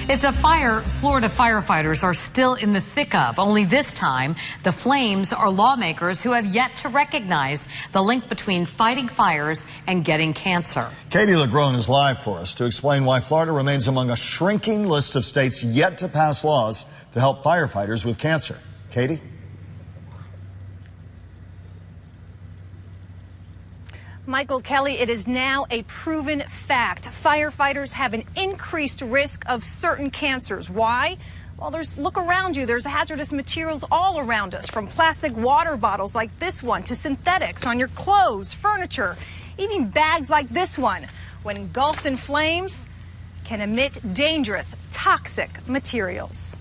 It's a fire Florida firefighters are still in the thick of. Only this time, the flames are lawmakers who have yet to recognize the link between fighting fires and getting cancer. Katie LeGrone is live for us to explain why Florida remains among a shrinking list of states yet to pass laws to help firefighters with cancer. Katie? Michael Kelly, it is now a proven fact. Firefighters have an increased risk of certain cancers. Why? Well, look around you. There's hazardous materials all around us, from plastic water bottles like this one to synthetics on your clothes, furniture, even bags like this one. When engulfed in flames, can emit dangerous, toxic materials.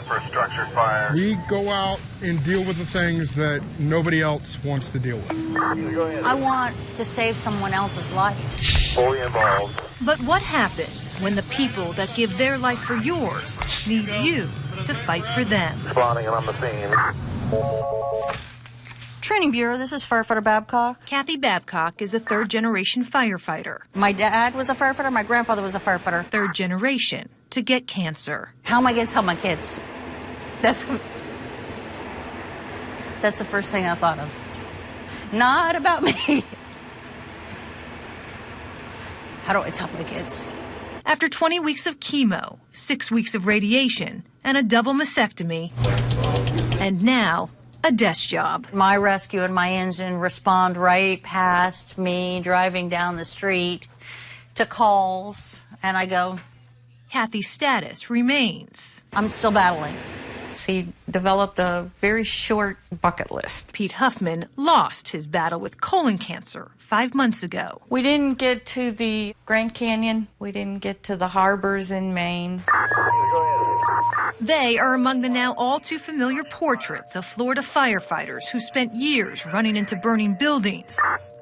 For a structured fire. We go out and deal with the things that nobody else wants to deal with. I want to save someone else's life. Fully involved. But what happens when the people that give their life for yours need you to fight for them? Spawning on the scene. Training Bureau, this is Firefighter Babcock. Kathy Babcock is a third-generation firefighter. My dad was a firefighter. My grandfather was a firefighter. Third generation to get cancer. How am I going to tell my kids? That's the first thing I thought of. Not about me. How do I tell my kids? After 20 weeks of chemo, 6 weeks of radiation, and a double mastectomy, and now a desk job. My rescue and my engine respond right past me driving down the street to calls, and I go. Kathy's status remains. I'm still battling. He developed a very short bucket list. Pete Huffman lost his battle with colon cancer 5 months ago. We didn't get to the Grand Canyon. We didn't get to the harbors in Maine. They are among the now all too familiar portraits of Florida firefighters who spent years running into burning buildings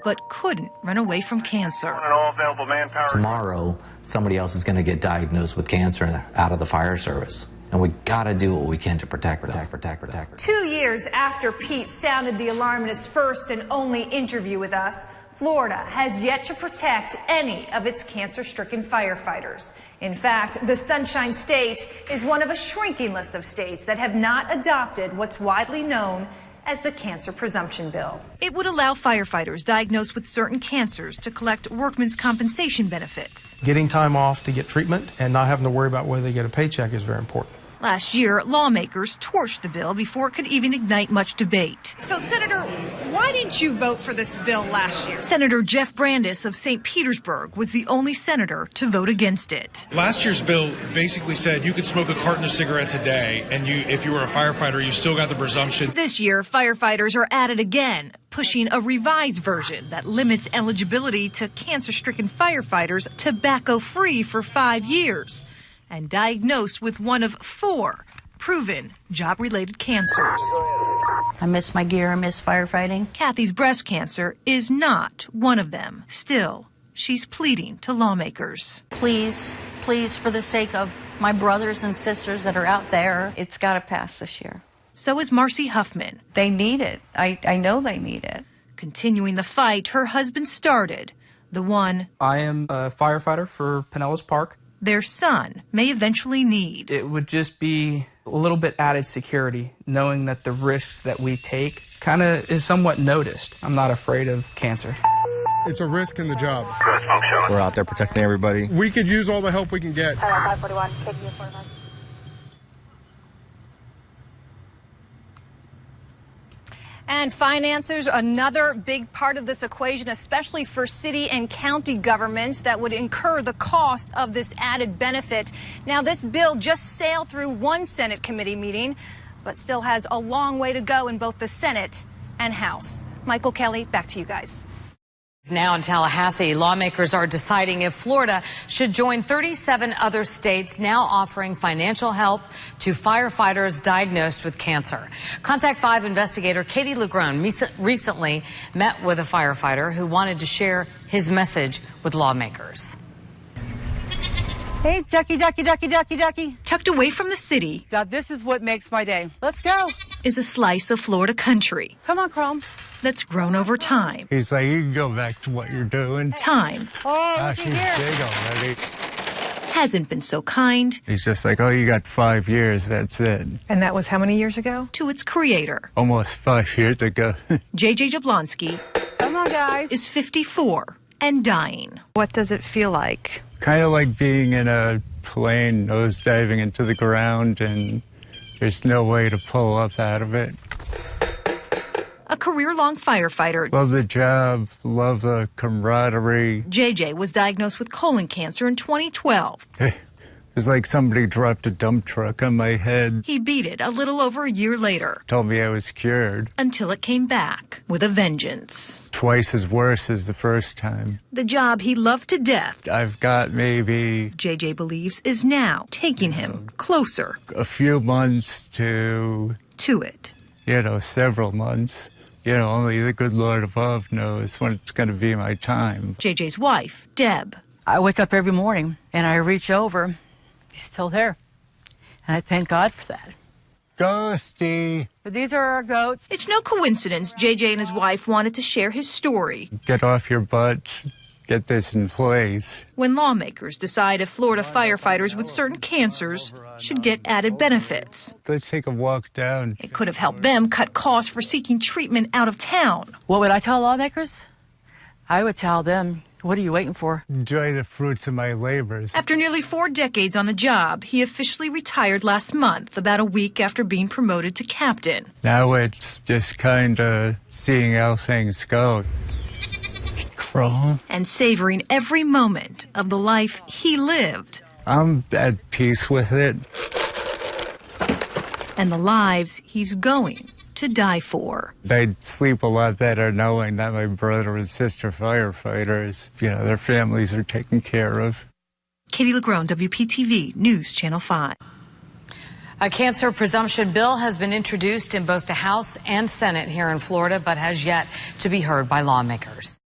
but couldn't run away from cancer. Tomorrow, somebody else is going to get diagnosed with cancer out of the fire service. And we got to do what we can to protect. 2 years after Pete sounded the alarm in his first and only interview with us, Florida has yet to protect any of its cancer-stricken firefighters. In fact, the Sunshine State is one of a shrinking list of states that have not adopted what's widely known as the Cancer Presumption Bill. It would allow firefighters diagnosed with certain cancers to collect workmen's compensation benefits. Getting time off to get treatment and not having to worry about whether they get a paycheck is very important. Last year, lawmakers torched the bill before it could even ignite much debate. So, Senator, why didn't you vote for this bill last year? Senator Jeff Brandes of St. Petersburg was the only senator to vote against it. Last year's bill basically said you could smoke a carton of cigarettes a day, and if you were a firefighter, you still got the presumption. This year, firefighters are at it again, pushing a revised version that limits eligibility to cancer-stricken firefighters tobacco-free for 5 years and diagnosed with one of 4 proven job-related cancers. I miss my gear. I miss firefighting. Kathy's breast cancer is not one of them. Still, she's pleading to lawmakers. Please, please, for the sake of my brothers and sisters that are out there. It's got to pass this year. So is Marcy Huffman. They need it. I know they need it. Continuing the fight her husband started, the one I am a firefighter for Pinellas Park. Their son may eventually need. It would just be a little bit added security, knowing that the risks that we take kind of is somewhat noticed. I'm not afraid of cancer. It's a risk in the job. We're out there protecting everybody. We could use all the help we can get. 541, KQ45. And finances, another big part of this equation, especially for city and county governments that would incur the cost of this added benefit. Now, this bill just sailed through one Senate committee meeting, but still has a long way to go in both the Senate and House. Michael Kelly, back to you guys. Now in Tallahassee, lawmakers are deciding if Florida should join 37 other states now offering financial help to firefighters diagnosed with cancer. Contact 5 investigator Katie LeGrone recently met with a firefighter who wanted to share his message with lawmakers. Hey, ducky, ducky, ducky, ducky, ducky. Tucked away from the city. Now, this is what makes my day. Let's go. Is a slice of Florida country. Come on, Chrome. That's grown over time. He's like, you can go back to what you're doing. Time. Oh, look she's here. big already. hasn't been so kind. He's just like, oh, you got 5 years, that's it. And that was how many years ago? To its creator. Almost 5 years ago. JJ Jablonski Come on, guys. is 54 and dying. What does it feel like? Kind of like being in a plane nosediving into the ground and there's no way to pull up out of it. A career-long firefighter. Love the job, love the camaraderie. JJ was diagnosed with colon cancer in 2012. It was like somebody dropped a dump truck on my head. He beat it a little over a year later. Told me I was cured. Until it came back with a vengeance. Twice as worse as the first time. The job he loved to death, I've got maybe... JJ believes, is now taking him closer. A few months to it. Several months. Only the good Lord above knows when it's going to be my time. JJ's wife, Deb. I wake up every morning and I reach over. He's still there. And I thank God for that. Ghosty. But these are our goats. It's no coincidence JJ and his wife wanted to share his story. Get off your butt. Get this in place. When lawmakers decide if Florida firefighters with certain cancers should get added benefits. Let's take a walk down. It could have helped them cut costs for seeking treatment out of town. What would I tell lawmakers? I would tell them, what are you waiting for? Enjoy the fruits of my labors. After nearly 4 decades on the job, he officially retired last month, about a week after being promoted to captain. Now it's just kind of seeing how things go. Crawl. And savoring every moment of the life he lived. I'm at peace with it. And the lives he's going to die for. I'd sleep a lot better knowing that my brother and sister firefighters, their families are taken care of. Katie LeGrone, WPTV News Channel 5. A cancer presumption bill has been introduced in both the House and Senate here in Florida, but has yet to be heard by lawmakers.